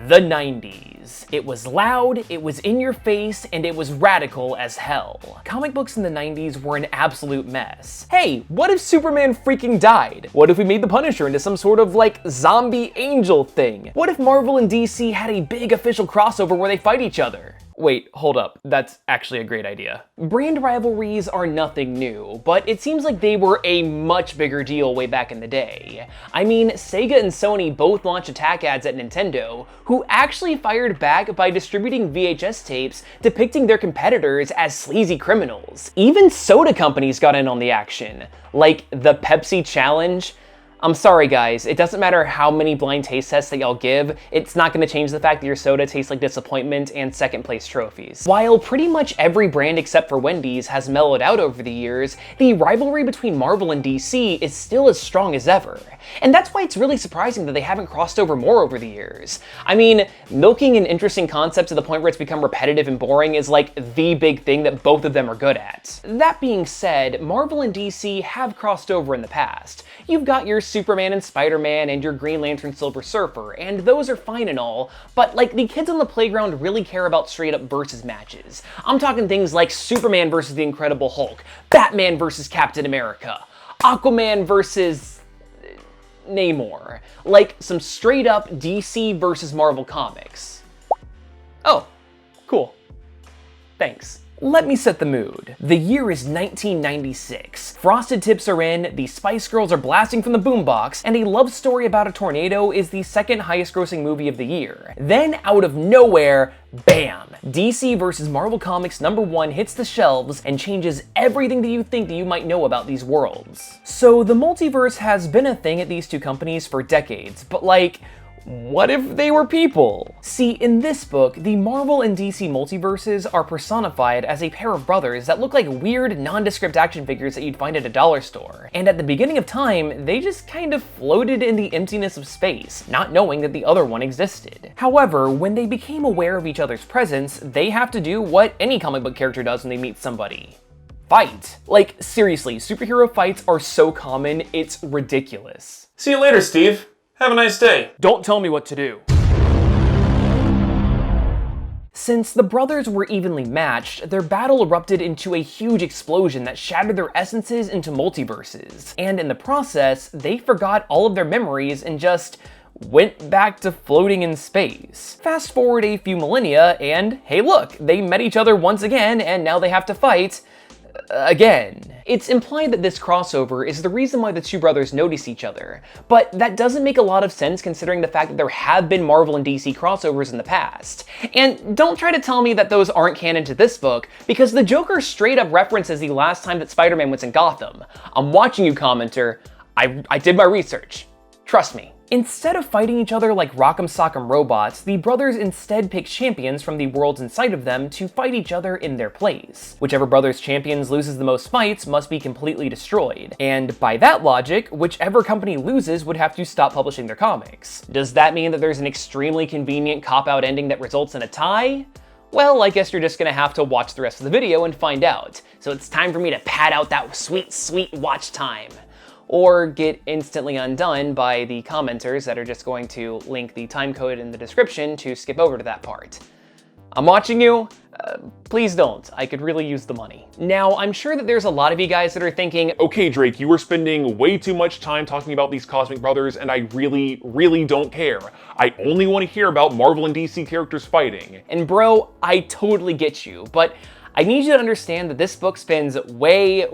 The 90s. It was loud, it was in your face, and it was radical as hell. Comic books in the 90s were an absolute mess. Hey, what if Superman freaking died? What if we made the Punisher into some sort of like zombie angel thing? What if Marvel and DC had a big official crossover where they fight each other? Wait, hold up, that's actually a great idea. Brand rivalries are nothing new, but it seems like they were a much bigger deal way back in the day. I mean, Sega and Sony both launched attack ads at Nintendo, who actually fired back by distributing VHS tapes depicting their competitors as sleazy criminals. Even soda companies got in on the action, like the Pepsi Challenge. I'm sorry guys, it doesn't matter how many blind taste tests that y'all give, it's not gonna change the fact that your soda tastes like disappointment and second place trophies. While pretty much every brand except for Wendy's has mellowed out over the years, the rivalry between Marvel and DC is still as strong as ever. And that's why it's really surprising that they haven't crossed over more over the years. I mean, milking an interesting concept to the point where it's become repetitive and boring is like the big thing that both of them are good at. That being said, Marvel and DC have crossed over in the past. You've got your Superman and Spider-Man and your Green Lantern Silver Surfer, and those are fine and all, but like the kids on the playground really care about straight up versus matches. I'm talking things like Superman versus the Incredible Hulk, Batman versus Captain America, Aquaman versus Namor, like some straight up DC versus Marvel comics. Oh, cool. Thanks. Let me set the mood. The year is 1996. Frosted Tips are in, the Spice Girls are blasting from the boombox, and A Love Story About a Tornado is the second highest grossing movie of the year. Then, out of nowhere, bam! DC vs. Marvel Comics #1 hits the shelves and changes everything that you think that you might know about these worlds. So the multiverse has been a thing at these two companies for decades, but like, what if they were people? See, in this book, the Marvel and DC multiverses are personified as a pair of brothers that look like weird, nondescript action figures that you'd find at a dollar store. And at the beginning of time, they just kind of floated in the emptiness of space, not knowing that the other one existed. However, when they became aware of each other's presence, they have to do what any comic book character does when they meet somebody. Fight. Like, seriously, superhero fights are so common, it's ridiculous. See you later, Steve. Have a nice day. Don't tell me what to do. Since the brothers were evenly matched, their battle erupted into a huge explosion that shattered their essences into multiverses. And in the process, they forgot all of their memories and just went back to floating in space. Fast forward a few millennia and hey look, they met each other once again and now they have to fight again. It's implied that this crossover is the reason why the two brothers notice each other, but that doesn't make a lot of sense considering the fact that there have been Marvel and DC crossovers in the past. And don't try to tell me that those aren't canon to this book, because the Joker straight up references the last time that Spider-Man was in Gotham. I'm watching you, commenter. I did my research. Trust me. Instead of fighting each other like Rock'em Sock'em robots, the brothers instead pick champions from the worlds inside of them to fight each other in their place. Whichever brother's champions loses the most fights must be completely destroyed. And by that logic, whichever company loses would have to stop publishing their comics. Does that mean that there's an extremely convenient cop-out ending that results in a tie? Well, I guess you're just gonna have to watch the rest of the video and find out. So it's time for me to pad out that sweet, sweet watch time. Or get instantly undone by the commenters that are just going to link the timecode in the description to skip over to that part. I'm watching you. Please don't. I could really use the money. Now, I'm sure that there's a lot of you guys that are thinking, okay, Drake, you are spending way too much time talking about these cosmic brothers, and I really, really don't care. I only want to hear about Marvel and DC characters fighting. And bro, I totally get you, but I need you to understand that this book spends way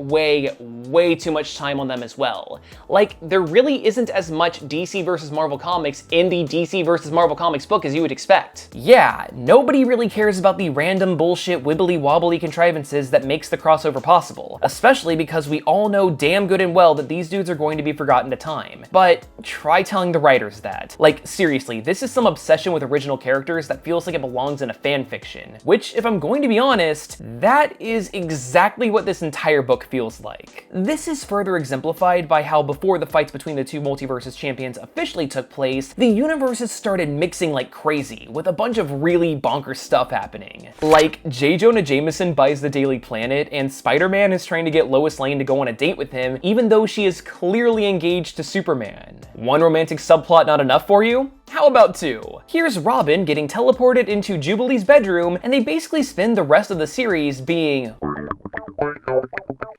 too much time on them as well. Like, there really isn't as much DC versus Marvel comics in the DC versus Marvel comics book as you would expect. Yeah, nobody really cares about the random bullshit wibbly wobbly contrivances that makes the crossover possible, especially because we all know damn good and well that these dudes are going to be forgotten to time. But try telling the writers that. Like, seriously, this is some obsession with original characters that feels like it belongs in a fan fiction, which, if I'm going to be honest, that is exactly what this entire book feels like. This is further exemplified by how before the fights between the two multiverses champions officially took place, the universes started mixing like crazy, with a bunch of really bonkers stuff happening. Like, J. Jonah Jameson buys the Daily Planet, and Spider-Man is trying to get Lois Lane to go on a date with him, even though she is clearly engaged to Superman. One romantic subplot not enough for you? How about 2? Here's Robin getting teleported into Jubilee's bedroom, and they basically spend the rest of the series being...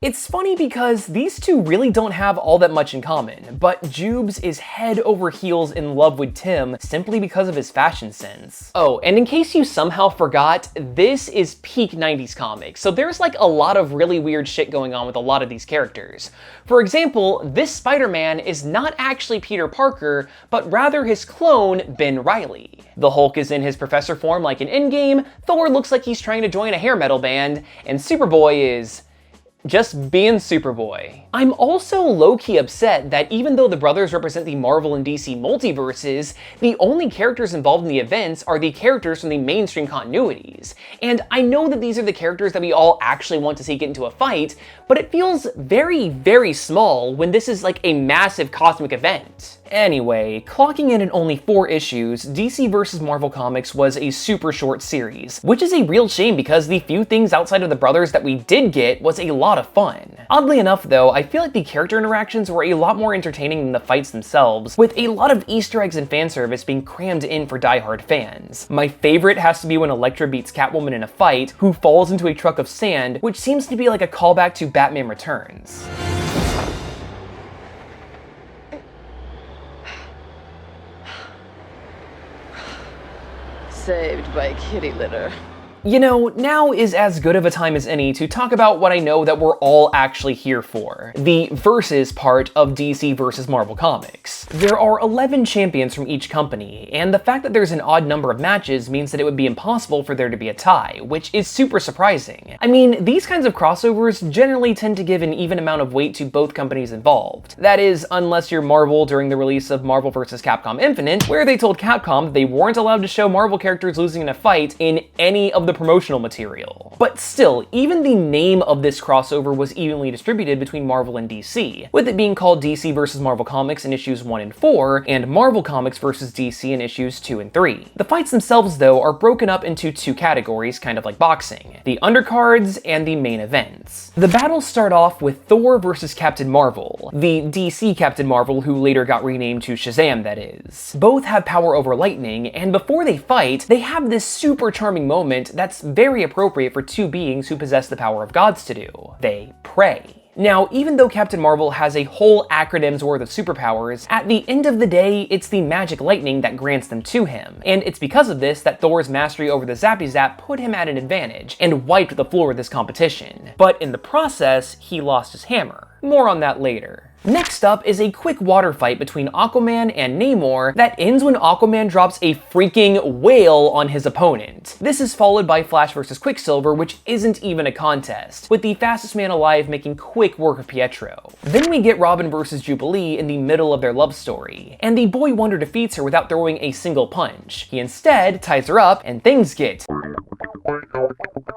It's funny because these two really don't have all that much in common, but Jubes is head over heels in love with Tim simply because of his fashion sense. Oh, and in case you somehow forgot, this is peak 90s comics, so there's like a lot of really weird shit going on with a lot of these characters. For example, this Spider-Man is not actually Peter Parker, but rather his clone, Ben Reilly. The Hulk is in his professor form like in Endgame, Thor looks like he's trying to join a hair metal band, and Superboy is... just being Superboy. I'm also low-key upset that even though the brothers represent the Marvel and DC multiverses, the only characters involved in the events are the characters from the mainstream continuities. And I know that these are the characters that we all actually want to see get into a fight, but it feels very, very small when this is like a massive cosmic event. Anyway, clocking in at only 4 issues, DC vs. Marvel Comics was a super short series, which is a real shame because the few things outside of the brothers that we did get was a lot of fun. Oddly enough though, I feel like the character interactions were a lot more entertaining than the fights themselves, with a lot of Easter eggs and fan service being crammed in for diehard fans. My favorite has to be when Elektra beats Catwoman in a fight, who falls into a truck of sand, which seems to be like a callback to Batman Returns. Saved by kitty litter. You know, now is as good of a time as any to talk about what I know that we're all actually here for, the versus part of DC versus Marvel Comics. There are 11 champions from each company, and the fact that there's an odd number of matches means that it would be impossible for there to be a tie, which is super surprising. I mean, these kinds of crossovers generally tend to give an even amount of weight to both companies involved. That is, unless you're Marvel during the release of Marvel vs. Capcom Infinite, where they told Capcom that they weren't allowed to show Marvel characters losing in a fight in any of the promotional material. But still, even the name of this crossover was evenly distributed between Marvel and DC, with it being called DC vs. Marvel Comics in issues 1 and 4, and Marvel Comics vs. DC in issues 2 and 3. The fights themselves, though, are broken up into 2 categories, kind of like boxing: the undercards and the main events. The battles start off with Thor vs. Captain Marvel, the DC Captain Marvel who later got renamed to Shazam, that is. Both have power over lightning, and before they fight, they have this super charming moment that's very appropriate for 2 beings who possess the power of gods to do. They pray. Now, even though Captain Marvel has a whole acronym's worth of superpowers, at the end of the day, it's the magic lightning that grants them to him. And it's because of this that Thor's mastery over the Zappy Zap put him at an advantage, and wiped the floor of this competition. But in the process, he lost his hammer. More on that later. Next up is a quick water fight between Aquaman and Namor that ends when Aquaman drops a freaking whale on his opponent. This is followed by Flash vs. Quicksilver, which isn't even a contest, with the fastest man alive making quick work of Pietro. Then we get Robin vs. Jubilee in the middle of their love story, and the Boy Wonder defeats her without throwing a single punch. He instead ties her up, and things get...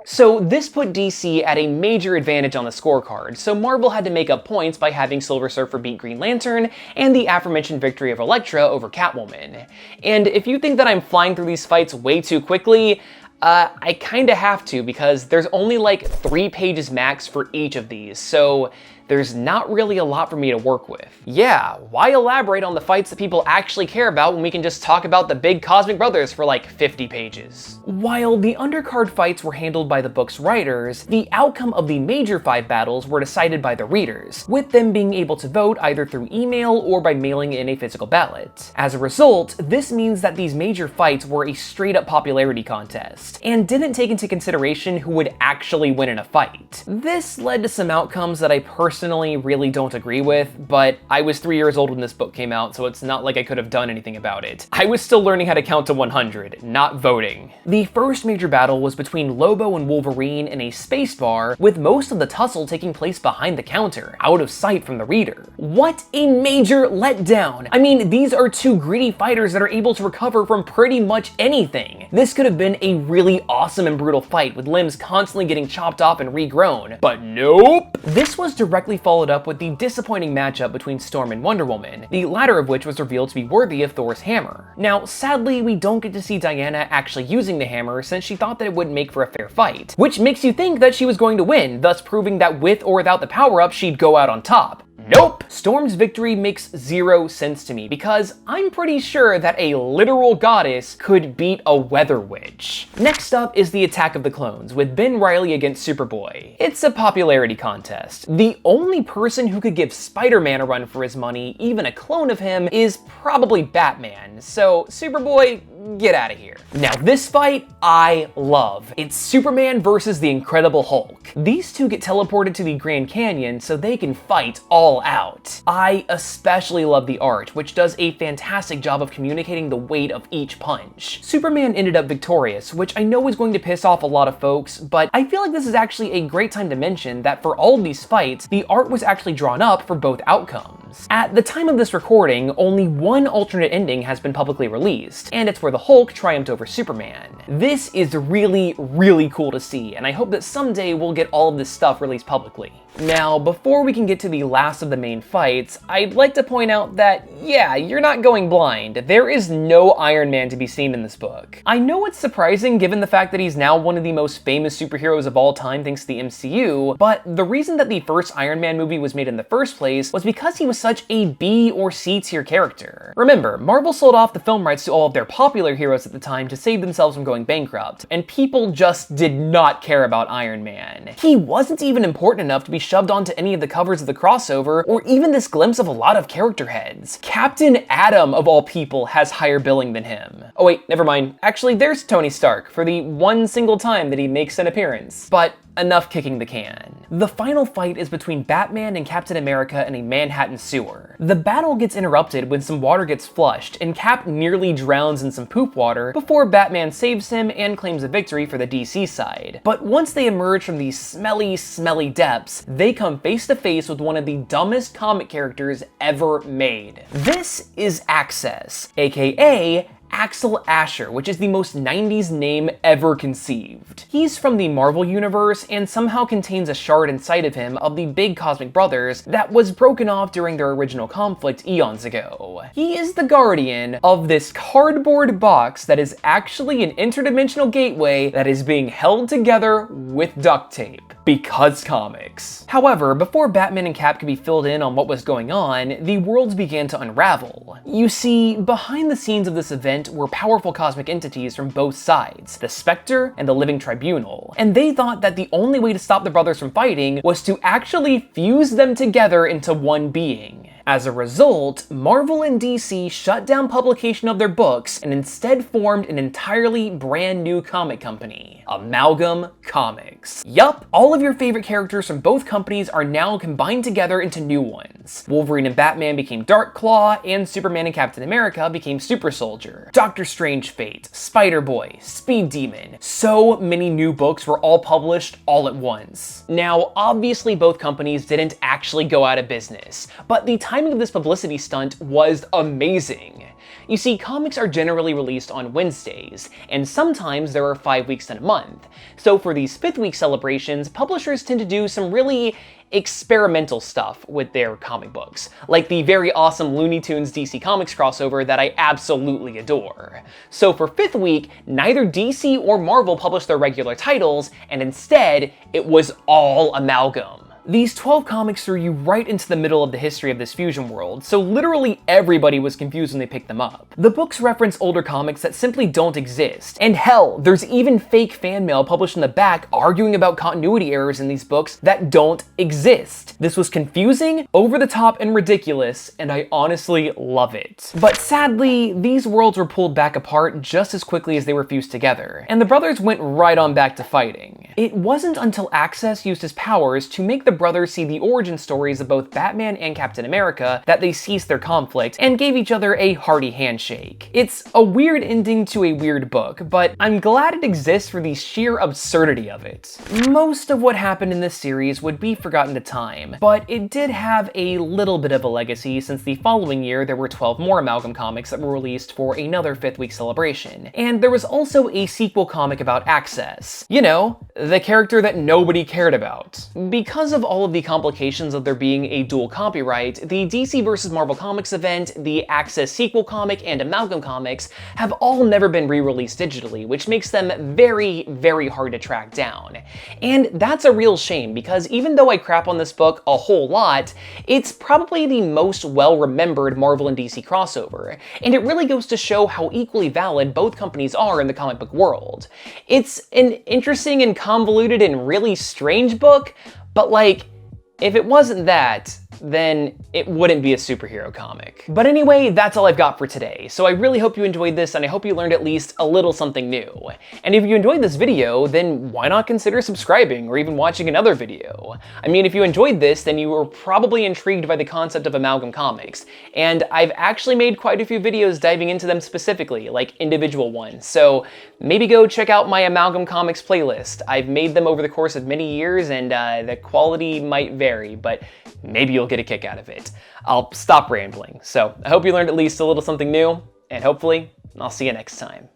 So this put DC at a major advantage on the scorecard, so Marvel had to make up points by having Silver Surfer beat Green Lantern, and the aforementioned victory of Elektra over Catwoman. And if you think that I'm flying through these fights way too quickly, I kinda have to, because there's only like 3 pages max for each of these, so there's not really a lot for me to work with. Yeah, why elaborate on the fights that people actually care about when we can just talk about the big cosmic brothers for like 50 pages? While the undercard fights were handled by the book's writers, the outcome of the major 5 battles were decided by the readers, with them being able to vote either through email or by mailing in a physical ballot. As a result, this means that these major fights were a straight up popularity contest, and didn't take into consideration who would actually win in a fight. This led to some outcomes that I personally really don't agree with, but I was 3 years old when this book came out, so it's not like I could have done anything about it. I was still learning how to count to 100, not voting. The first major battle was between Lobo and Wolverine in a space bar, with most of the tussle taking place behind the counter, out of sight from the reader. What a major letdown! I mean, these are 2 greedy fighters that are able to recover from pretty much anything. This could have been a really awesome and brutal fight, with limbs constantly getting chopped off and regrown, but nope! This was directly followed up with the disappointing matchup between Storm and Wonder Woman, the latter of which was revealed to be worthy of Thor's hammer. Now, sadly, we don't get to see Diana actually using the hammer since she thought that it wouldn't make for a fair fight, which makes you think that she was going to win, thus proving that with or without the power-up, she'd go out on top. Nope! Storm's victory makes zero sense to me because I'm pretty sure that a literal goddess could beat a weather witch. Next up is the Attack of the Clones with Ben Reilly against Superboy. It's a popularity contest. The only person who could give Spider-Man a run for his money, even a clone of him, is probably Batman. So Superboy, get out of here. Now this fight I love. It's Superman versus the Incredible Hulk. These two get teleported to the Grand Canyon so they can fight all out. I especially love the art, which does a fantastic job of communicating the weight of each punch. Superman ended up victorious, which I know is going to piss off a lot of folks, but I feel like this is actually a great time to mention that for all of these fights, the art was actually drawn up for both outcomes. At the time of this recording, only one alternate ending has been publicly released, and it's where the Hulk triumphed over Superman. This is really, really cool to see, and I hope that someday we'll get all of this stuff released publicly. Now, before we can get to the last of the main fights, I'd like to point out that, yeah, you're not going blind. There is no Iron Man to be seen in this book. I know it's surprising given the fact that he's now one of the most famous superheroes of all time thanks to the MCU, but the reason that the first Iron Man movie was made in the first place was because he was such a B or C tier character. Remember, Marvel sold off the film rights to all of their popular heroes at the time to save themselves from going bankrupt, and people just did not care about Iron Man. He wasn't even important enough to be shoved onto any of the covers of the crossover, or even this glimpse of a lot of character heads. Captain Atom, of all people, has higher billing than him. Oh wait, never mind. Actually, there's Tony Stark for the one single time that he makes an appearance. But enough kicking the can. The final fight is between Batman and Captain America in a Manhattan sewer. The battle gets interrupted when some water gets flushed, and Cap nearly drowns in some poop water before Batman saves him and claims a victory for the DC side. But once they emerge from these smelly, smelly depths, they come face to face with one of the dumbest comic characters ever made. This is Access, aka Axel Asher, which is the most 90s name ever conceived. He's from the Marvel universe and somehow contains a shard inside of him of the big cosmic brothers that was broken off during their original conflict eons ago. He is the guardian of this cardboard box that is actually an interdimensional gateway that is being held together with duct tape. Because comics. However, before Batman and Cap could be filled in on what was going on, the worlds began to unravel. You see, behind the scenes of this event were powerful cosmic entities from both sides, the Spectre and the Living Tribunal, and they thought that the only way to stop the brothers from fighting was to actually fuse them together into one being. As a result, Marvel and DC shut down publication of their books and instead formed an entirely brand new comic company, Amalgam Comics. Yup, all of your favorite characters from both companies are now combined together into new ones. Wolverine and Batman became Darkclaw, and Superman and Captain America became Super Soldier. Doctor Strange Fate, Spider-Boy, Speed Demon. So many new books were all published all at once. Now, obviously both companies didn't actually go out of business, but the timing of this publicity stunt was amazing. You see, comics are generally released on Wednesdays, and sometimes there are 5 weeks in a month. So for these 5th week celebrations, publishers tend to do some really experimental stuff with their comic books, like the very awesome Looney Tunes DC Comics crossover that I absolutely adore. So for 5th week, neither DC or Marvel published their regular titles, and instead, it was all Amalgam. These 12 comics threw you right into the middle of the history of this fusion world, so literally everybody was confused when they picked them up. The books reference older comics that simply don't exist, and hell, there's even fake fan mail published in the back arguing about continuity errors in these books that don't exist. This was confusing, over the top, and ridiculous, and I honestly love it. But sadly, these worlds were pulled back apart just as quickly as they were fused together, and the brothers went right on back to fighting. It wasn't until Access used his powers to make the brothers see the origin stories of both Batman and Captain America that they ceased their conflict and gave each other a hearty handshake. It's a weird ending to a weird book, but I'm glad it exists for the sheer absurdity of it. Most of what happened in this series would be forgotten to time, but it did have a little bit of a legacy since the following year there were 12 more Amalgam comics that were released for another 5th week celebration, and there was also a sequel comic about Access. You know, the character that nobody cared about. Because of all of the complications of there being a dual copyright, the DC vs. Marvel Comics event, the Access sequel comic, and Amalgam comics have all never been re-released digitally, which makes them very, very hard to track down. And that's a real shame, because even though I crap on this book a whole lot, it's probably the most well-remembered Marvel and DC crossover, and it really goes to show how equally valid both companies are in the comic book world. It's an interesting and convoluted and really strange book, but like, if it wasn't that, then it wouldn't be a superhero comic. But anyway, that's all I've got for today. So I really hope you enjoyed this, and I hope you learned at least a little something new. And if you enjoyed this video, then why not consider subscribing or even watching another video? I mean, if you enjoyed this, then you were probably intrigued by the concept of Amalgam comics. And I've actually made quite a few videos diving into them specifically, like individual ones. So maybe go check out my Amalgam comics playlist. I've made them over the course of many years, and the quality might vary, but maybe you'll get a kick out of it. I'll stop rambling. So I hope you learned at least a little something new, and hopefully I'll see you next time.